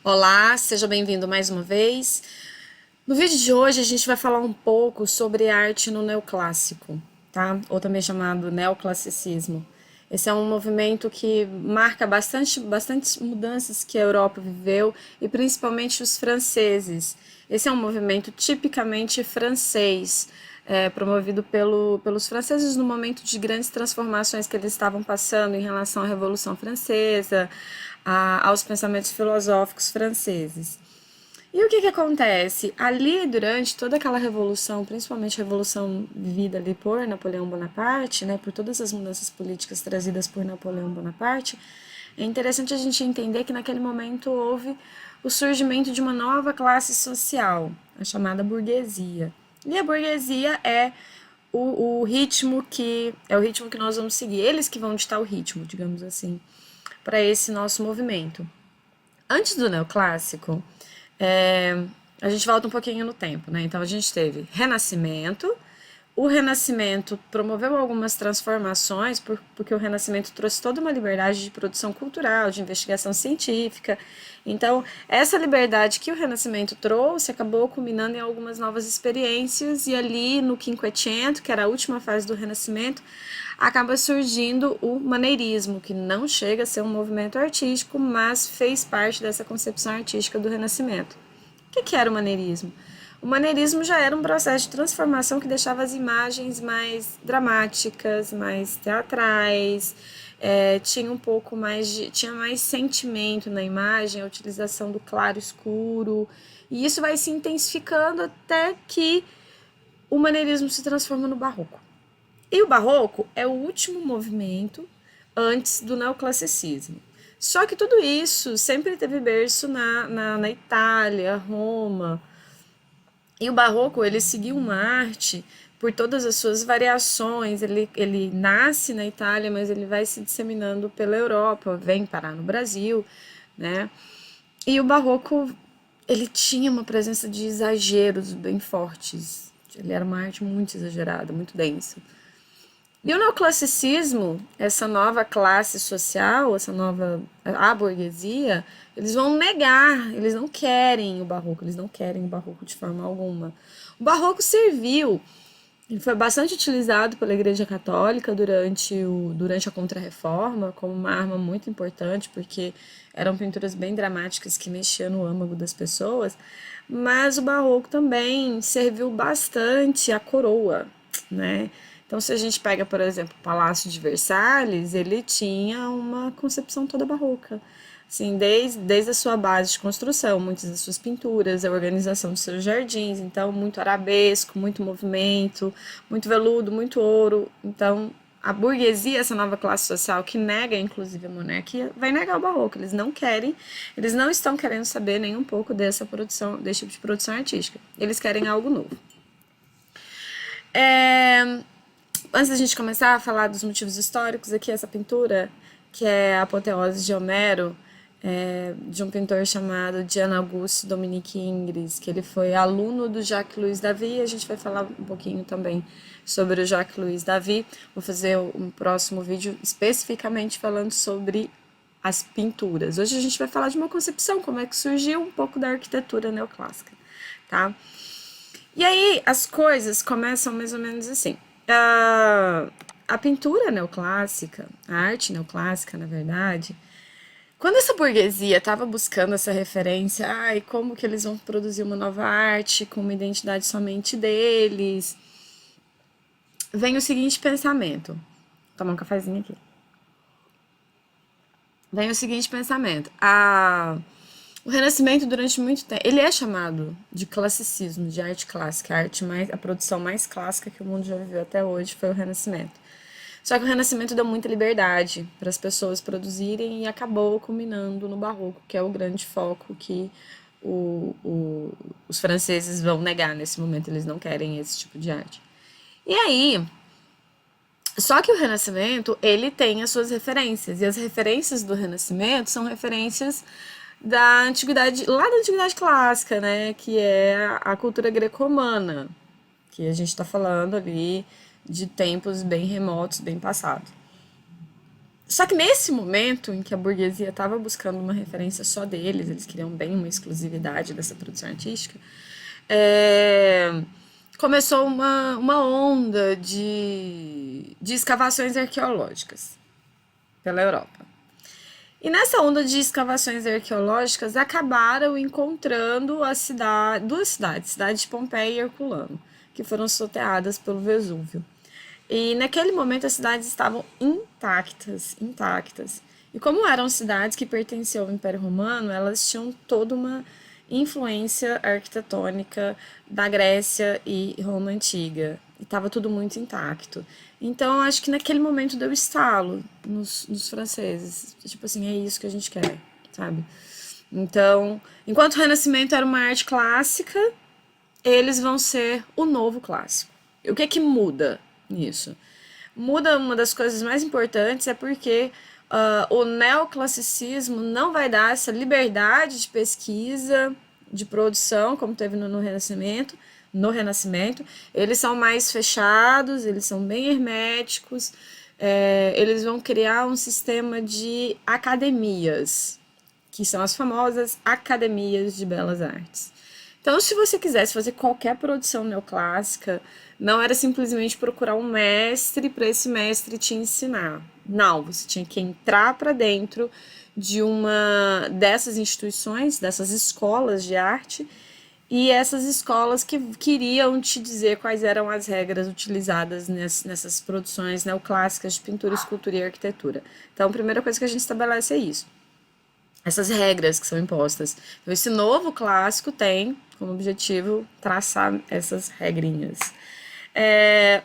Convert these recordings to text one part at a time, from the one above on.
Olá, seja bem-vindo mais uma vez. No vídeo de hoje a gente vai falar um pouco sobre arte no neoclássico, tá? Ou também chamado neoclassicismo. Esse é um movimento que marca bastantes mudanças que a Europa viveu e principalmente os franceses. Esse é um movimento tipicamente francês, promovido pelos franceses no momento de grandes transformações que eles estavam passando em relação à Revolução Francesa, aos pensamentos filosóficos franceses. E o que acontece? Ali, durante toda aquela revolução, principalmente a revolução vivida ali por Napoleão Bonaparte, né, por todas as mudanças políticas trazidas por Napoleão Bonaparte, é interessante a gente entender que naquele momento houve o surgimento de uma nova classe social, a chamada burguesia. E a burguesia é o ritmo que é o ritmo que nós vamos seguir, eles que vão ditar o ritmo, digamos assim, para esse nosso movimento. Antes do neoclássico, é, a gente volta um pouquinho no tempo, né? Então a gente teve Renascimento. O Renascimento promoveu algumas transformações, porque o Renascimento trouxe toda uma liberdade de produção cultural, de investigação científica. Então, essa liberdade que o Renascimento trouxe acabou culminando em algumas novas experiências, e ali no Quinquecento, que era a última fase do Renascimento, acaba surgindo o maneirismo, que não chega a ser um movimento artístico, mas fez parte dessa concepção artística do Renascimento. O que era o maneirismo? O maneirismo já era um processo de transformação que deixava as imagens mais dramáticas, mais teatrais, tinha um pouco mais tinha mais sentimento na imagem, a utilização do claro escuro, e isso vai se intensificando até que o maneirismo se transforma no barroco. E o barroco é o último movimento antes do neoclassicismo. Só que tudo isso sempre teve berço na Itália, Roma. E o barroco, ele seguiu uma arte por todas as suas variações. Ele nasce na Itália, mas ele vai se disseminando pela Europa, vem parar no Brasil, né? E o barroco, ele tinha uma presença de exageros bem fortes. Ele era uma arte muito exagerada, muito densa. E o neoclassicismo, essa nova classe social, a burguesia, eles vão negar, eles não querem o barroco, eles não querem o barroco de forma alguma. O barroco serviu, ele foi bastante utilizado pela Igreja Católica durante a Contra-Reforma como uma arma muito importante, porque eram pinturas bem dramáticas que mexiam no âmago das pessoas, mas o barroco também serviu bastante à coroa, né? Então, se a gente pega, por exemplo, o Palácio de Versalhes, ele tinha uma concepção toda barroca. Assim, desde a sua base de construção, muitas das suas pinturas, a organização dos seus jardins, então muito arabesco, muito movimento, muito veludo, muito ouro. Então, a burguesia, essa nova classe social que nega inclusive a monarquia, vai negar o barroco. Eles não querem, eles não estão querendo saber nem um pouco dessa produção, desse tipo de produção artística. Eles querem algo novo. É, Antes da gente começar a falar dos motivos históricos, aqui essa pintura, que é a Apoteose de Homero, de um pintor chamado Gian Auguste Dominique Ingres, que ele foi aluno do Jacques-Louis David. A gente vai falar um pouquinho também sobre o Jacques-Louis David. Vou fazer um próximo vídeo especificamente falando sobre as pinturas. Hoje a gente vai falar de uma concepção, como é que surgiu um pouco da arquitetura neoclássica, tá? E aí as coisas começam mais ou menos assim. A pintura neoclássica, a arte neoclássica, na verdade, quando essa burguesia estava buscando essa referência, ai, como que eles vão produzir uma nova arte com uma identidade somente deles, vem o seguinte pensamento. Vou tomar um cafezinho aqui. Vem o seguinte pensamento. O Renascimento, durante muito tempo, ele é chamado de classicismo, de arte clássica. A produção mais clássica que o mundo já viveu até hoje foi o Renascimento. Só que o Renascimento deu muita liberdade para as pessoas produzirem e acabou culminando no Barroco, que é o grande foco que os franceses vão negar nesse momento. Eles não querem esse tipo de arte. E aí, só que o Renascimento, ele tem as suas referências, e as referências do Renascimento são referências da antiguidade, lá da antiguidade clássica, né, que é a cultura greco-romana, que a gente está falando ali de tempos bem remotos, bem passados. Só que nesse momento em que a burguesia estava buscando uma referência só deles, eles queriam bem uma exclusividade dessa produção artística, é, começou uma onda de escavações arqueológicas pela Europa. E nessa onda de escavações arqueológicas, acabaram encontrando duas cidades, cidade de Pompeia e Herculano, que foram soterradas pelo Vesúvio. E naquele momento as cidades estavam intactas, intactas. E como eram cidades que pertenciam ao Império Romano, elas tinham toda uma influência arquitetônica da Grécia e Roma antiga. E estava tudo muito intacto. Então, acho que naquele momento deu estalo nos franceses. Tipo assim, é isso que a gente quer, sabe? Então, enquanto o Renascimento era uma arte clássica, eles vão ser o novo clássico. E o que é que muda nisso? Muda, uma das coisas mais importantes é porque o neoclassicismo não vai dar essa liberdade de pesquisa, de produção, como teve no Renascimento. No Renascimento, eles são mais fechados, eles são bem herméticos, eles vão criar um sistema de academias, que são as famosas academias de belas artes. Então, se você quisesse fazer qualquer produção neoclássica, não era simplesmente procurar um mestre para esse mestre te ensinar. Não, você tinha que entrar para dentro de uma dessas instituições, dessas escolas de arte, e essas escolas que queriam te dizer quais eram as regras utilizadas nessas produções neoclássicas de pintura, escultura e arquitetura. Então, a primeira coisa que a gente estabelece é isso. Essas regras que são impostas. Então, esse novo clássico tem como objetivo traçar essas regrinhas.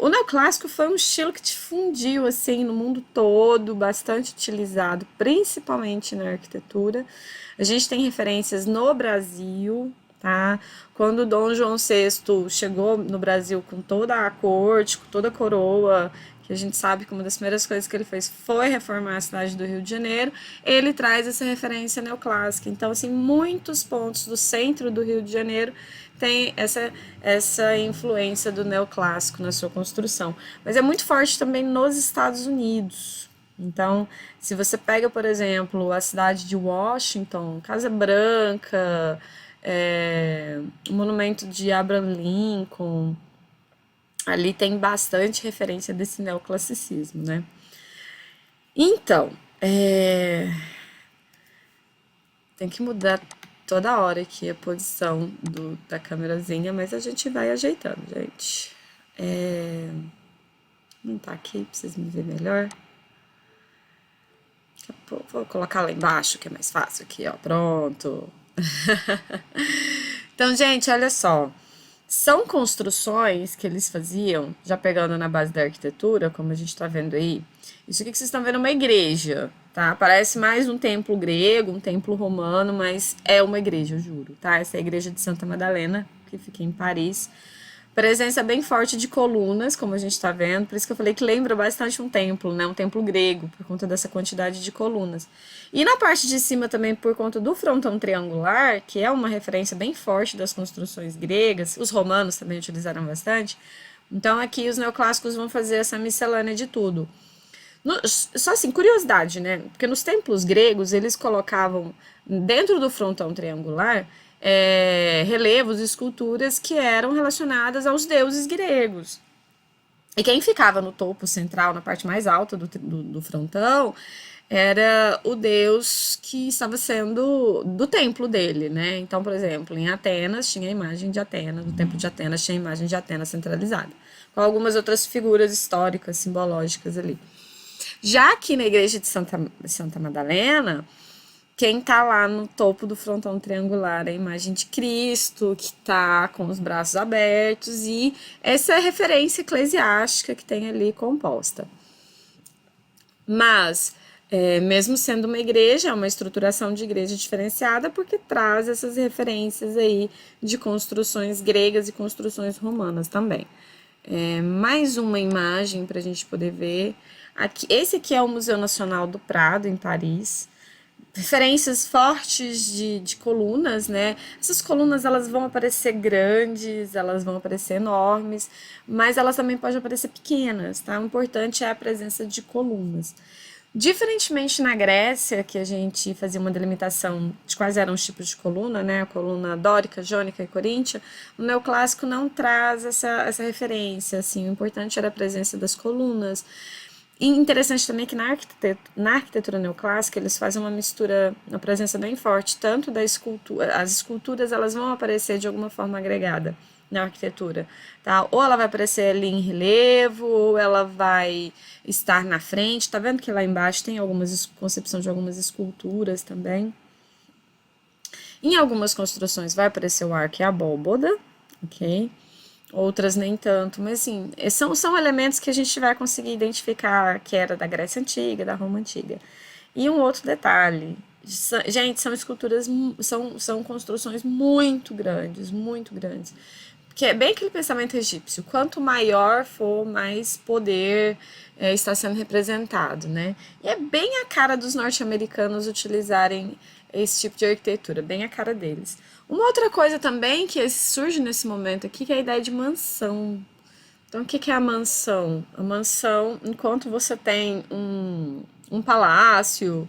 O neoclássico foi um estilo que difundiu assim, no mundo todo, bastante utilizado, principalmente na arquitetura. A gente tem referências no Brasil, tá? Quando Dom João VI chegou no Brasil com toda a corte, com toda a coroa, que a gente sabe que uma das primeiras coisas que ele fez foi reformar a cidade do Rio de Janeiro, ele traz essa referência neoclássica. Então, assim, muitos pontos do centro do Rio de Janeiro tem essa influência do neoclássico na sua construção. Mas é muito forte também nos Estados Unidos. Então, se você pega, por exemplo, a cidade de Washington, Casa Branca, o monumento de Abraham Lincoln, ali tem bastante referência desse neoclassicismo, né? Então, tem que mudar toda hora aqui a posição da câmerazinha, mas a gente vai ajeitando, gente. Não tá aqui pra vocês me verem melhor. Vou colocar lá embaixo, que é mais fácil aqui, ó. Pronto. Então, gente, olha só. São construções que eles faziam, já pegando na base da arquitetura, como a gente está vendo aí. Isso aqui que vocês estão vendo é uma igreja, tá? Parece mais um templo grego, um templo romano, mas é uma igreja, eu juro, tá? Essa é a igreja de Santa Madalena, que fica em Paris. Presença bem forte de colunas, como a gente está vendo, por isso que eu falei que lembra bastante um templo, né? Um templo grego, por conta dessa quantidade de colunas. E na parte de cima também, por conta do frontão triangular, que é uma referência bem forte das construções gregas, os romanos também utilizaram bastante. Então aqui os neoclássicos vão fazer essa miscelânea de tudo. Só assim, curiosidade, né? Porque nos templos gregos, eles colocavam dentro do frontão triangular relevos, esculturas que eram relacionadas aos deuses gregos. E quem ficava no topo central, na parte mais alta do frontão, era o deus que estava sendo do templo dele, né? Então, por exemplo, em Atenas tinha a imagem de Atenas, no templo de Atenas tinha a imagem de Atenas centralizada, com algumas outras figuras históricas, simbológicas ali. Já que na igreja de Santa Madalena, quem tá lá no topo do frontão triangular é a imagem de Cristo, que tá com os braços abertos, e essa é a referência eclesiástica que tem ali composta. Mas, mesmo sendo uma igreja, é uma estruturação de igreja diferenciada, porque traz essas referências aí de construções gregas e construções romanas também. Mais uma imagem para a gente poder ver. Esse aqui é o Museu Nacional do Prado, em Paris. Referências fortes de colunas, né? Essas colunas, elas vão aparecer grandes, elas vão aparecer enormes, mas elas também podem aparecer pequenas, tá? O importante é a presença de colunas. Diferentemente na Grécia, que a gente fazia uma delimitação de quais eram os tipos de coluna, né? A coluna dórica, jônica e coríntia, o neoclássico não traz essa referência, assim, o importante era a presença das colunas. E interessante também que na arquitetura neoclássica eles fazem uma mistura, uma presença bem forte, tanto da escultura, as esculturas elas vão aparecer de alguma forma agregada na arquitetura, tá? Ou ela vai aparecer ali em relevo, ou ela vai estar na frente. Tá vendo que lá embaixo tem algumas concepção de algumas esculturas também. Em algumas construções vai aparecer o arco e a abóboda, ok? Outras nem tanto, mas assim, são elementos que a gente vai conseguir identificar que era da Grécia Antiga, da Roma Antiga. E um outro detalhe, gente, são esculturas, são construções muito grandes, muito grandes. Que é bem aquele pensamento egípcio, quanto maior for, mais poder está sendo representado, né? E é bem a cara dos norte-americanos utilizarem esse tipo de arquitetura, bem a cara deles. Uma outra coisa também que surge nesse momento aqui que é a ideia de mansão. Então, o que é a mansão? A mansão, enquanto você tem um palácio,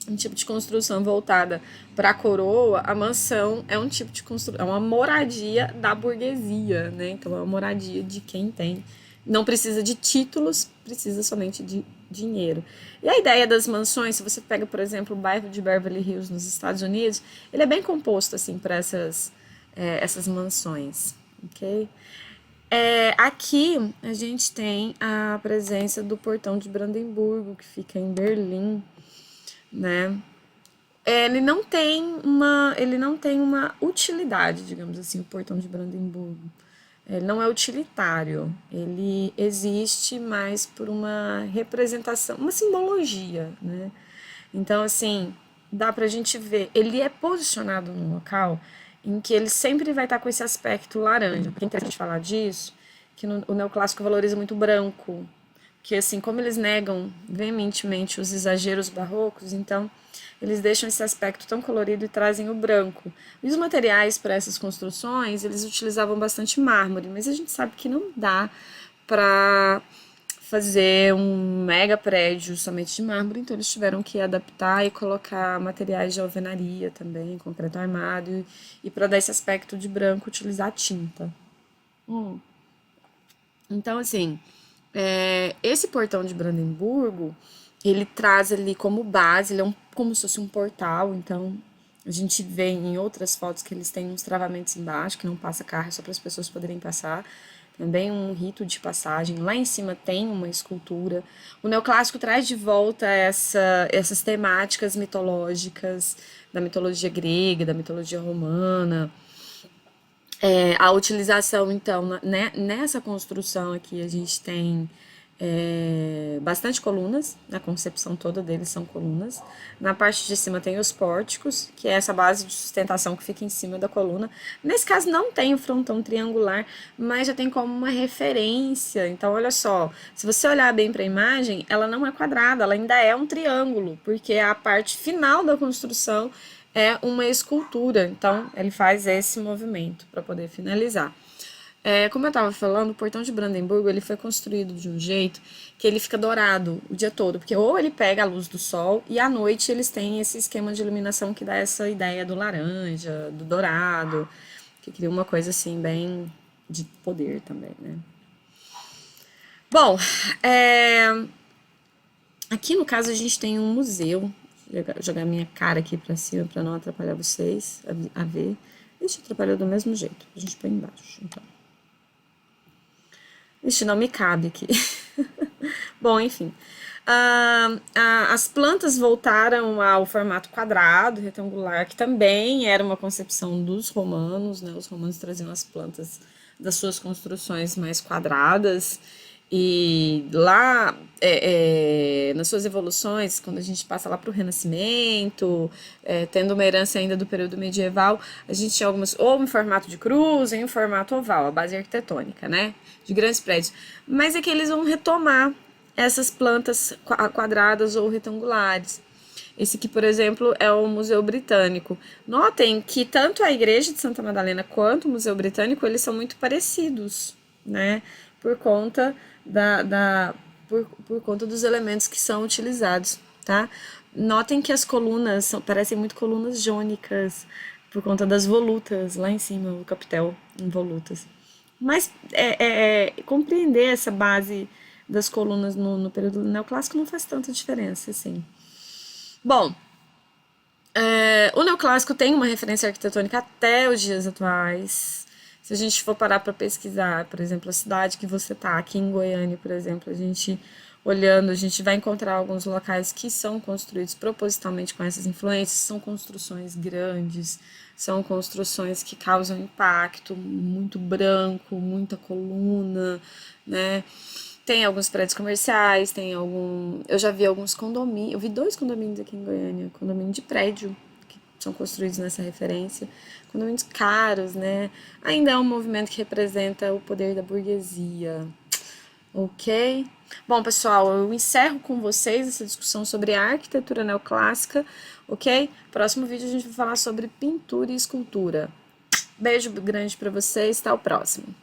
um tipo de construção voltada para a coroa, a mansão é um tipo de construção, é uma moradia da burguesia, né? Então é uma moradia de quem tem. Não precisa de títulos, precisa somente de dinheiro. E a ideia das mansões, se você pega, por exemplo, o bairro de Beverly Hills nos Estados Unidos, ele é bem composto assim para essas mansões, ok? Aqui a gente tem a presença do Portão de Brandemburgo, que fica em Berlim, né? Ele não tem uma utilidade, digamos assim, o Portão de Brandemburgo. Ele não é utilitário, ele existe mais por uma representação, uma simbologia, né? Então, assim, dá pra gente ver, ele é posicionado num local em que ele sempre vai estar com esse aspecto laranja. Porque é interessante falar disso, que o neoclássico valoriza muito o branco, que assim, como eles negam veementemente os exageros barrocos, então eles deixam esse aspecto tão colorido e trazem o branco. E os materiais para essas construções, eles utilizavam bastante mármore, mas a gente sabe que não dá para fazer um mega prédio somente de mármore, então eles tiveram que adaptar e colocar materiais de alvenaria também, concreto armado, e para dar esse aspecto de branco, utilizar tinta. Então, assim, esse portão de Brandemburgo, ele traz ali como base, ele é como se fosse um portal, então a gente vê em outras fotos que eles têm uns travamentos embaixo, que não passa carro, só para as pessoas poderem passar. Também um rito de passagem. Lá em cima tem uma escultura. O neoclássico traz de volta essas temáticas mitológicas, da mitologia grega, da mitologia romana. A utilização, então, né, nessa construção aqui a gente tem bastante colunas, na concepção toda deles são colunas. Na parte de cima tem os pórticos, que é essa base de sustentação que fica em cima da coluna. Nesse caso não tem o frontão triangular, mas já tem como uma referência. Então, olha só, se você olhar bem para a imagem, ela não é quadrada, ela ainda é um triângulo, porque a parte final da construção é uma escultura. Então, ele faz esse movimento para poder finalizar. Como eu estava falando, o portão de Brandemburgo ele foi construído de um jeito que ele fica dourado o dia todo, porque ou ele pega a luz do sol e à noite eles têm esse esquema de iluminação que dá essa ideia do laranja, do dourado, que cria uma coisa assim bem de poder também, né? Bom, aqui no caso a gente tem um museu. Vou jogar minha cara aqui pra cima pra não atrapalhar vocês a ver. Ixi, atrapalhou do mesmo jeito. A gente põe embaixo, então. Ixi, não me cabe aqui. Bom, enfim. As plantas voltaram ao formato quadrado, retangular, que também era uma concepção dos romanos, né? Os romanos traziam as plantas das suas construções mais quadradas. E lá, nas suas evoluções, quando a gente passa lá para o Renascimento, tendo uma herança ainda do período medieval, a gente tinha algumas, ou em formato de cruz, ou em formato oval, a base arquitetônica, né? De grandes prédios. Mas é que eles vão retomar essas plantas quadradas ou retangulares. Esse aqui, por exemplo, é o Museu Britânico. Notem que tanto a Igreja de Santa Madalena quanto o Museu Britânico, eles são muito parecidos, né? Por conta por conta dos elementos que são utilizados, tá? Notem que as colunas parecem muito colunas jônicas, por conta das volutas lá em cima, o capitel em volutas. Mas compreender essa base das colunas no período neoclássico não faz tanta diferença, assim. Bom, o neoclássico tem uma referência arquitetônica até os dias atuais. Se a gente for parar para pesquisar, por exemplo, a cidade que você está, aqui em Goiânia, por exemplo, a gente olhando, a gente vai encontrar alguns locais que são construídos propositalmente com essas influências, são construções grandes, são construções que causam impacto, muito branco, muita coluna, né? Tem alguns prédios comerciais, tem algum. Eu já vi alguns condomínios. Eu vi 2 condomínios aqui em Goiânia, condomínio de prédio, que são construídos nessa referência. Condomínios caros, né? Ainda é um movimento que representa o poder da burguesia. Ok? Bom, pessoal, eu encerro com vocês essa discussão sobre a arquitetura neoclássica, ok? Próximo vídeo a gente vai falar sobre pintura e escultura. Beijo grande para vocês, até o próximo.